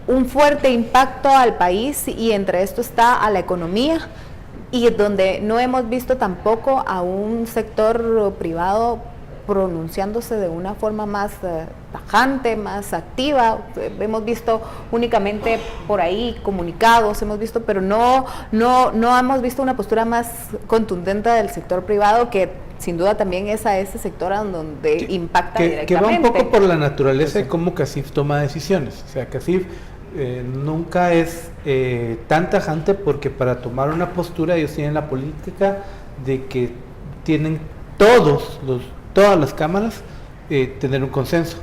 un fuerte impacto al país, y entre esto está a la economía, y donde no hemos visto tampoco a un sector privado pronunciándose de una forma más tajante, más activa. Hemos visto únicamente por ahí comunicados, hemos visto, pero no hemos visto una postura más contundente del sector privado, que sin duda también es a ese sector donde impacta directamente. Que va un poco por la naturaleza de cómo CACIF toma decisiones. O sea, CACIF nunca es tan tajante, porque para tomar una postura ellos tienen la política de que tienen todas las cámaras tener un consenso.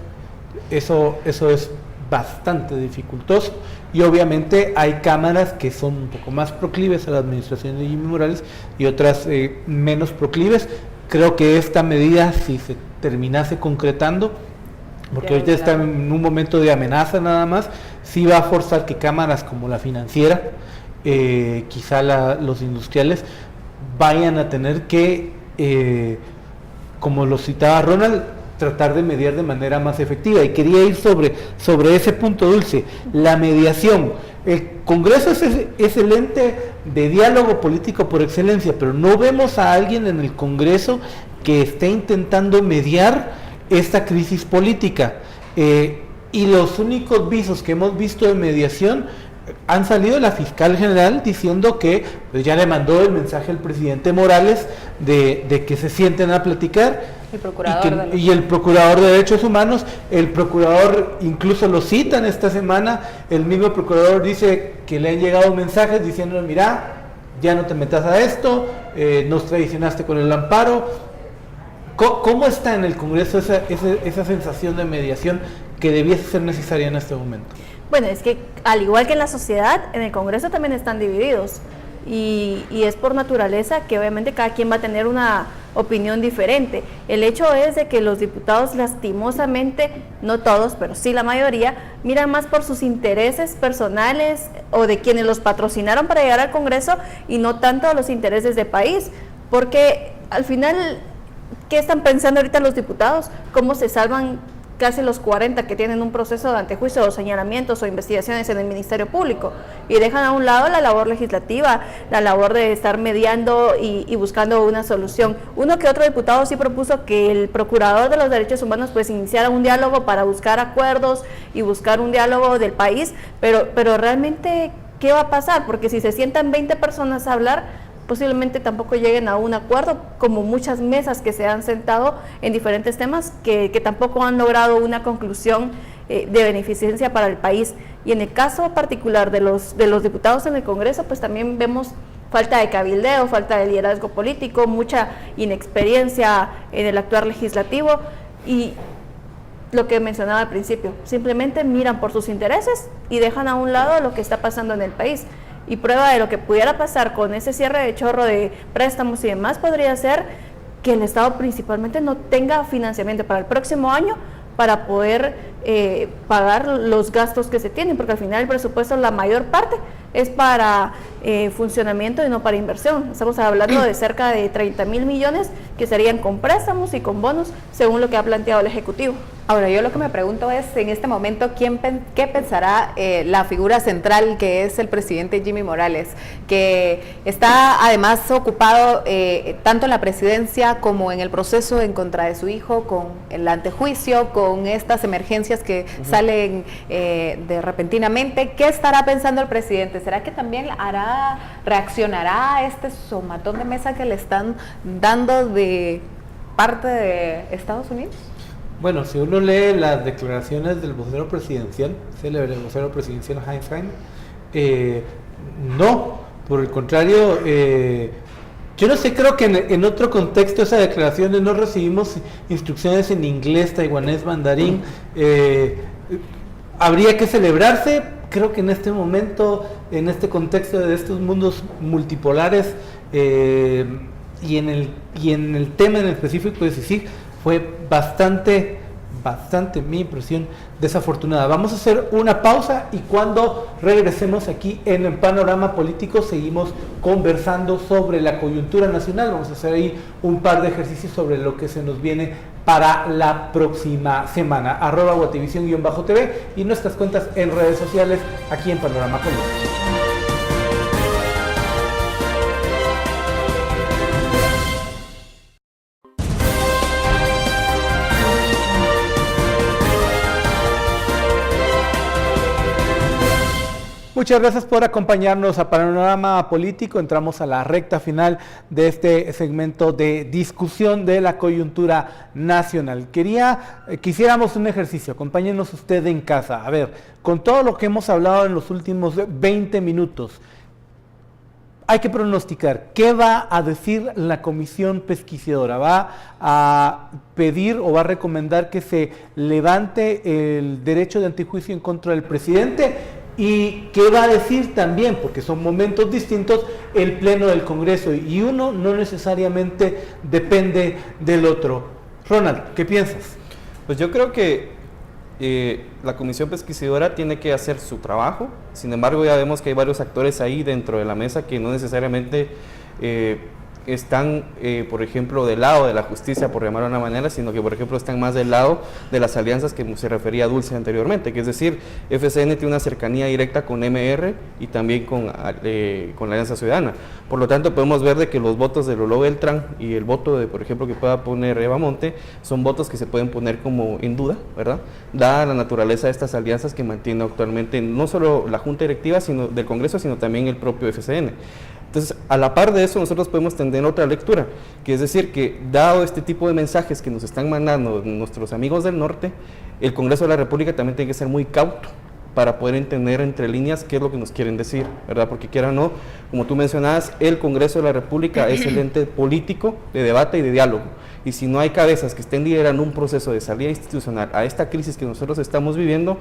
Eso es bastante dificultoso, y obviamente hay cámaras que son un poco más proclives a la administración de Jimmy Morales y otras menos proclives. Creo que esta medida, si se terminase concretando, porque ahorita está en un momento de amenaza nada más, sí va a forzar que cámaras como la financiera, quizá los industriales, vayan a tener que, como lo citaba Ronald, tratar de mediar de manera más efectiva. Y quería ir sobre ese punto, Dulce, la mediación. El Congreso es el ente de diálogo político por excelencia, pero no vemos a alguien en el Congreso que esté intentando mediar esta crisis política. Y los únicos visos que hemos visto de mediación han salido de la fiscal general diciendo que pues, ya le mandó el mensaje al presidente Morales de que se sienten a platicar. Y el procurador de derechos humanos, el procurador incluso lo citan esta semana, el mismo procurador dice que le han llegado mensajes diciendo: mira, ya no te metas a esto, nos traicionaste con el amparo. ¿Cómo está en el Congreso esa sensación de mediación que debiese ser necesaria en este momento? Bueno, es que al igual que en la sociedad, en el Congreso también están divididos, y es por naturaleza que obviamente cada quien va a tener una opinión diferente. El hecho es de que los diputados, lastimosamente, no todos, pero sí la mayoría, miran más por sus intereses personales o de quienes los patrocinaron para llegar al Congreso, y no tanto los intereses de país, porque al final, ¿qué están pensando ahorita los diputados? ¿Cómo se salvan casi los 40 que tienen un proceso de antejuicio o señalamientos o investigaciones en el Ministerio Público, y dejan a un lado la labor legislativa, la labor de estar mediando y buscando una solución? Uno que otro diputado sí propuso que el Procurador de los Derechos Humanos pues iniciara un diálogo para buscar acuerdos y buscar un diálogo del país, pero realmente, ¿qué va a pasar? Porque si se sientan 20 personas a hablar, posiblemente tampoco lleguen a un acuerdo, como muchas mesas que se han sentado en diferentes temas que tampoco han logrado una conclusión de beneficencia para el país. Y en el caso particular de los diputados en el Congreso, pues también vemos falta de cabildeo, falta de liderazgo político, mucha inexperiencia en el actuar legislativo, y lo que mencionaba al principio, simplemente miran por sus intereses y dejan a un lado lo que está pasando en el país. Y prueba de lo que pudiera pasar con ese cierre de chorro de préstamos y demás podría ser que el Estado principalmente no tenga financiamiento para el próximo año, para poder pagar los gastos que se tienen, porque al final el presupuesto, la mayor parte es para funcionamiento y no para inversión. Estamos hablando de cerca de 30.000 millones que serían con préstamos y con bonos, según lo que ha planteado el Ejecutivo. Ahora, yo lo que me pregunto es, en este momento, ¿qué pensará la figura central que es el presidente Jimmy Morales, que está además ocupado tanto en la presidencia como en el proceso en contra de su hijo, con el antejuicio, con estas emergencias que salen de repentinamente? ¿Qué estará pensando el presidente? ¿Será que también reaccionará a este somatón de mesa que le están dando de parte de Estados Unidos? Bueno, si uno lee las declaraciones del vocero presidencial, célebre vocero presidencial Heinz Heine, no, por el contrario, yo no sé, creo que en otro contexto esas declaraciones no recibimos instrucciones en inglés, taiwanés, mandarín, habría que celebrarse. Creo que en este momento, en este contexto de estos mundos multipolares y en el tema en específico de CICIG, fue bastante, mi impresión, desafortunada. Vamos a hacer una pausa y cuando regresemos aquí en el Panorama Político seguimos conversando sobre la coyuntura nacional. Vamos a hacer ahí un par de ejercicios sobre lo que se nos viene para la próxima semana. @Guativisión_TV y nuestras cuentas en redes sociales aquí en Panorama Político. Muchas gracias por acompañarnos a Panorama Político. Entramos a la recta final de este segmento de discusión de la coyuntura nacional. Quisiéramos un ejercicio, acompáñenos usted en casa. A ver, con todo lo que hemos hablado en los últimos 20 minutos, hay que pronosticar qué va a decir la comisión pesquisidora. ¿Va a pedir o va a recomendar que se levante el derecho de antejuicio en contra del presidente? ¿Y qué va a decir también, porque son momentos distintos, el Pleno del Congreso? Y uno no necesariamente depende del otro. Ronald, ¿qué piensas? Pues yo creo que la comisión pesquisidora tiene que hacer su trabajo. Sin embargo, ya vemos que hay varios actores ahí dentro de la mesa que no necesariamente están, por ejemplo, del lado de la justicia, por llamarlo de una manera, sino que, por ejemplo, están más del lado de las alianzas que se refería a Dulce anteriormente, que es decir, FCN tiene una cercanía directa con MR y también con la Alianza Ciudadana. Por lo tanto, podemos ver de que los votos de Lolo Beltrán y el voto de, por ejemplo, que pueda poner Eva Monte, son votos que se pueden poner como en duda, ¿verdad? Dada la naturaleza de estas alianzas que mantiene actualmente no solo la Junta Directiva del Congreso, sino también el propio FCN. Entonces, a la par de eso, nosotros podemos tener otra lectura, que es decir, que dado este tipo de mensajes que nos están mandando nuestros amigos del norte, el Congreso de la República también tiene que ser muy cauto para poder entender entre líneas qué es lo que nos quieren decir, ¿verdad? Porque quiera o no, como tú mencionabas, el Congreso de la República es el ente político de debate y de diálogo, y si no hay cabezas que estén liderando un proceso de salida institucional a esta crisis que nosotros estamos viviendo,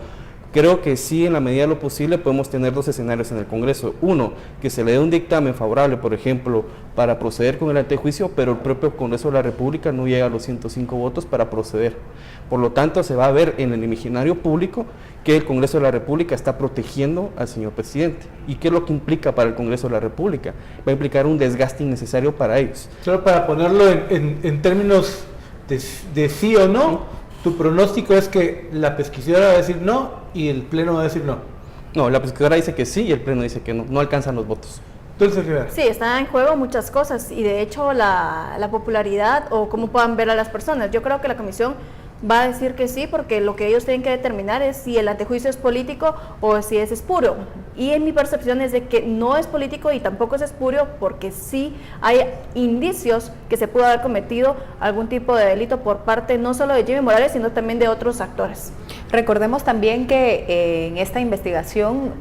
creo que sí, en la medida de lo posible, podemos tener dos escenarios en el Congreso. Uno, que se le dé un dictamen favorable, por ejemplo, para proceder con el antejuicio, pero el propio Congreso de la República no llega a los 105 votos para proceder. Por lo tanto, se va a ver en el imaginario público que el Congreso de la República está protegiendo al señor presidente. ¿Y qué es lo que implica para el Congreso de la República? Va a implicar un desgaste innecesario para ellos. Solo para ponerlo en términos de sí o no, tu pronóstico es que la pesquisidora va a decir no y el Pleno va a decir no. No, la pesquisidora dice que sí y el Pleno dice que no, no alcanzan los votos. Dulce Rivera. Sí, está en juego muchas cosas y de hecho la popularidad o cómo puedan ver a las personas. Yo creo que la comisión va a decir que sí, porque lo que ellos tienen que determinar es si el antejuicio es político o si es espurio. Y en mi percepción es de que no es político y tampoco es espurio, porque sí hay indicios que se pudo haber cometido algún tipo de delito por parte no solo de Jimmy Morales, sino también de otros actores. Recordemos también que en esta investigación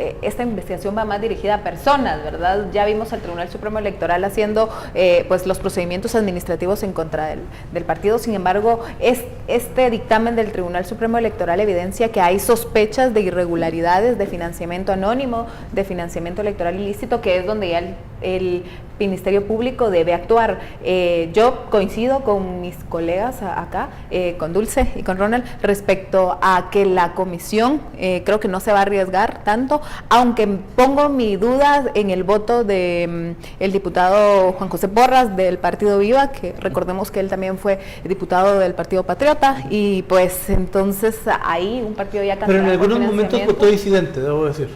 va más dirigida a personas, ¿verdad? Ya vimos al Tribunal Supremo Electoral haciendo pues los procedimientos administrativos en contra del partido. Sin embargo, este dictamen del Tribunal Supremo Electoral evidencia que hay sospechas de irregularidades, de financiamiento anónimo, de financiamiento electoral ilícito, que es donde ya el el Ministerio Público debe actuar. Yo coincido con mis colegas acá, con Dulce y con Ronald, respecto a que la comisión creo que no se va a arriesgar tanto, aunque pongo mi duda en el voto de el diputado Juan José Porras del Partido Viva, que recordemos que él también fue diputado del Partido Patriota, y pues entonces ahí un partido ya Pero en algunos momentos votó disidente, debo decir.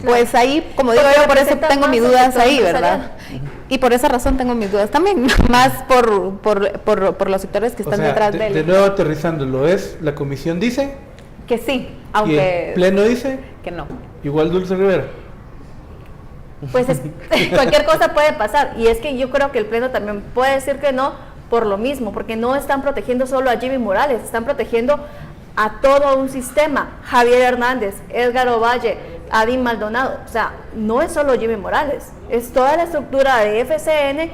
Pues ahí, como digo yo, por eso tengo mis dudas ahí, ¿verdad? Y por esa razón tengo mis dudas también, más por los sectores que están detrás de él. De nuevo aterrizándolo, la comisión dice que sí, aunque ¿y el pleno dice que no. Igual Dulce Rivera. Pues cualquier cosa puede pasar, y es que yo creo que el pleno también puede decir que no por lo mismo, porque no están protegiendo solo a Jimmy Morales, están protegiendo a todo un sistema. Javier Hernández, Edgar Ovalle, Adín Maldonado, o sea, no es solo Jimmy Morales, es toda la estructura de FCN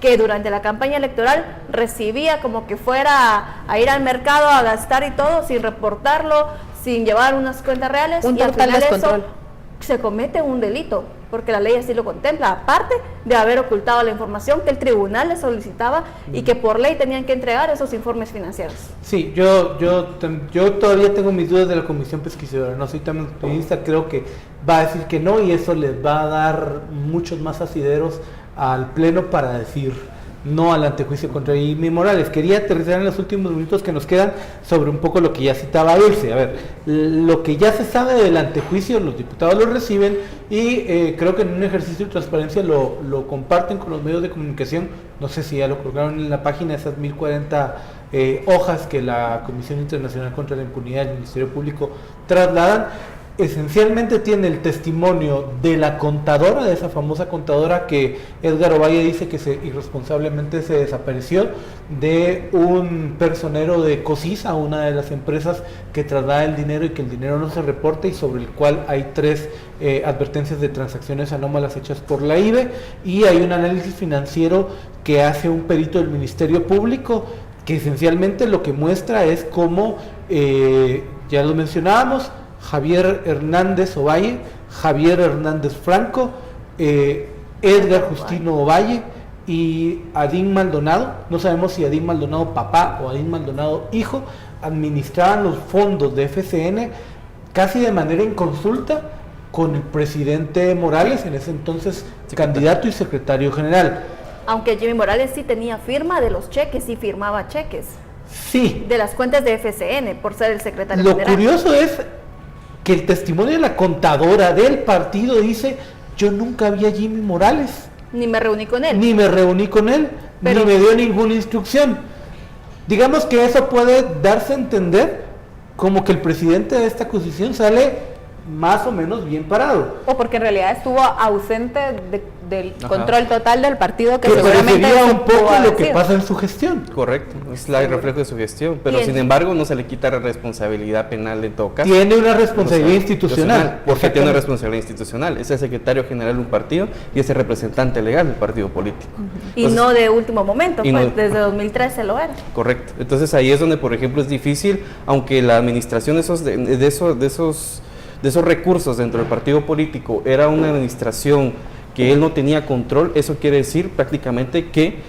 que durante la campaña electoral recibía como que fuera a ir al mercado a gastar y todo, sin reportarlo, sin llevar unas cuentas reales, un y al total final descontrol. eso se comete un delito, porque la ley así lo contempla, aparte de haber ocultado la información que el tribunal le solicitaba y que por ley tenían que entregar esos informes financieros. Sí, yo todavía tengo mis dudas de la comisión pesquisadora, no soy tan optimista, creo que va a decir que no, y eso les va a dar muchos más asideros al pleno para decir no al antejuicio contra Jimmy Morales. Quería aterrizar en los últimos minutos que nos quedan sobre un poco lo que ya citaba Dulce. A ver, lo que ya se sabe del antejuicio, los diputados lo reciben y creo que en un ejercicio de transparencia lo comparten con los medios de comunicación. No sé si ya lo colocaron en la página, esas 1040 hojas que la Comisión Internacional contra la Impunidad del Ministerio Público trasladan. Esencialmente tiene el testimonio de la contadora, de esa famosa contadora que Edgar Ovalle dice que irresponsablemente se desapareció, de un personero de COSISA, una de las empresas que traslada el dinero y que el dinero no se reporta, y sobre el cual hay 3 advertencias de transacciones anómalas hechas por la IBE, y hay un análisis financiero que hace un perito del Ministerio Público, que esencialmente lo que muestra es cómo, ya lo mencionábamos, Javier Hernández Ovalle, Javier Hernández Franco, Edgar Justino Ovalle y Adín Maldonado, no sabemos si Adín Maldonado papá o Adín Maldonado hijo, administraban los fondos de FCN casi de manera inconsulta con el presidente Morales, en ese entonces candidato y secretario general. Aunque Jimmy Morales sí tenía firma de los cheques, sí firmaba cheques. Sí. De las cuentas de FCN, por ser el secretario general. Lo curioso es que el testimonio de la contadora del partido dice: yo nunca vi a Jimmy Morales. Ni me reuní con él. Ni me reuní con él, pero ni me dio ninguna instrucción. Digamos que eso puede darse a entender como que el presidente de esta acusación sale más o menos bien parado. O porque en realidad estuvo ausente del control total del partido, que pero seguramente sería un poco lo que pasa en su gestión. Correcto, es el reflejo de su gestión, pero sin embargo no se le quita la responsabilidad penal en todo caso. Tiene una responsabilidad institucional. Porque tiene una responsabilidad institucional, es el secretario general de un partido y es el representante legal del partido político. Y entonces, no de último momento, pues desde 2013 lo era. Correcto, entonces ahí es donde por ejemplo es difícil, aunque la administración de esos recursos dentro del partido político era una administración que él no tenía control, eso quiere decir prácticamente que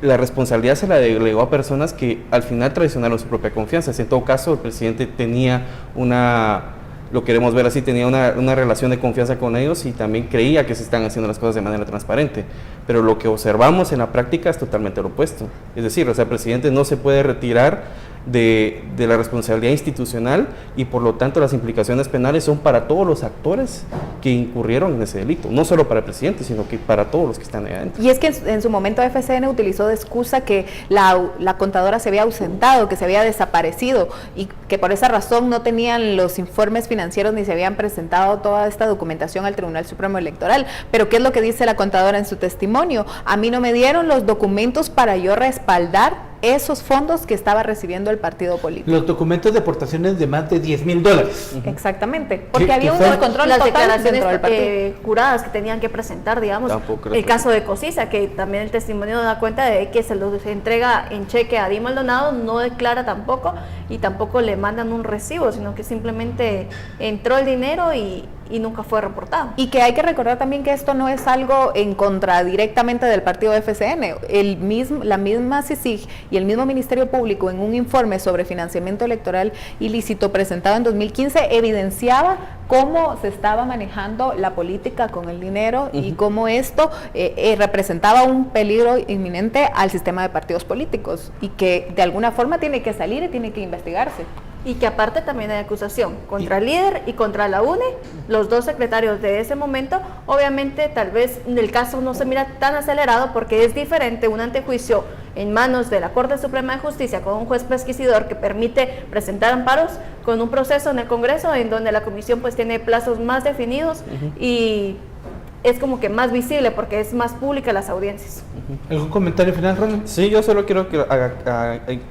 la responsabilidad se la delegó a personas que al final traicionaron su propia confianza. En todo caso, el presidente tenía lo queremos ver así, tenía una relación de confianza con ellos y también creía que se están haciendo las cosas de manera transparente. Pero lo que observamos en la práctica es totalmente lo opuesto. Es decir, o sea, el presidente no se puede retirar de la responsabilidad institucional y por lo tanto las implicaciones penales son para todos los actores que incurrieron en ese delito, no solo para el presidente, sino que para todos los que están ahí adentro. Y es que en su momento FCN utilizó de excusa que la contadora se había ausentado, que se había desaparecido y que por esa razón no tenían los informes financieros ni se habían presentado toda esta documentación al Tribunal Supremo Electoral. Pero ¿qué es lo que dice la contadora en su testimonio? A mí no me dieron los documentos para yo respaldar esos fondos que estaba recibiendo el partido político. Los documentos de aportaciones de más de $10,000. Exactamente, porque había un descontrol las total declaraciones dentro del juradas que tenían que presentar, digamos, el caso de COSISA, que también el testimonio da cuenta de que se los entrega en cheque a Adín Maldonado, no declara tampoco y tampoco le mandan un recibo, sino que simplemente entró el dinero y y nunca fue reportado. Y que hay que recordar también que esto no es algo en contra directamente del partido FCN. La misma CICIG y el mismo Ministerio Público, en un informe sobre financiamiento electoral ilícito presentado en 2015, evidenciaba cómo se estaba manejando la política con el dinero y cómo esto representaba un peligro inminente al sistema de partidos políticos y que de alguna forma tiene que salir y tiene que investigarse. Y que aparte también hay acusación contra el líder y contra la UNE, los dos secretarios de ese momento. Obviamente tal vez el caso no se mira tan acelerado porque es diferente un antejuicio en manos de la Corte Suprema de Justicia con un juez pesquisidor que permite presentar amparos con un proceso en el Congreso en donde la comisión pues tiene plazos más definidos y es como que más visible porque es más pública las audiencias. ¿Algún comentario final, Ronald? Sí, yo solo quiero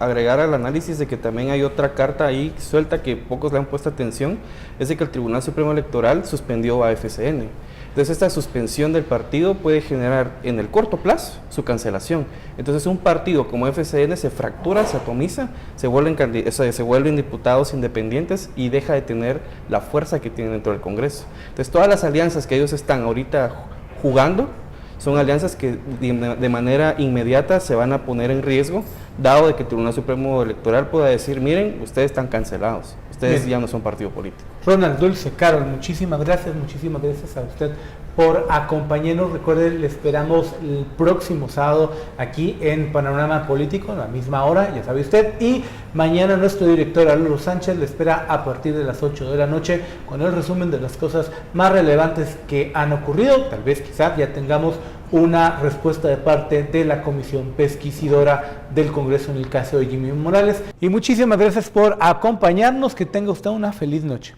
agregar al análisis de que también hay otra carta ahí suelta que pocos le han puesto atención, es de que el Tribunal Supremo Electoral suspendió a FCN. Entonces esta suspensión del partido puede generar en el corto plazo su cancelación. Entonces un partido como FCN se fractura, se atomiza, se vuelven diputados independientes y deja de tener la fuerza que tienen dentro del Congreso. Entonces todas las alianzas que ellos están ahorita jugando son alianzas que de manera inmediata se van a poner en riesgo, dado de que el Tribunal Supremo Electoral pueda decir, miren, ustedes están cancelados, ustedes ya no son partido político. Ronald, Dulce, Carol, muchísimas gracias a usted por acompañarnos. Recuerden, le esperamos el próximo sábado aquí en Panorama Político, a la misma hora, ya sabe usted, y mañana nuestro director Alolo Sánchez le espera a partir de las 8 de la noche con el resumen de las cosas más relevantes que han ocurrido. Tal vez quizás ya tengamos una respuesta de parte de la Comisión Pesquisidora del Congreso en el caso de Jimmy Morales. Y muchísimas gracias por acompañarnos, que tenga usted una feliz noche.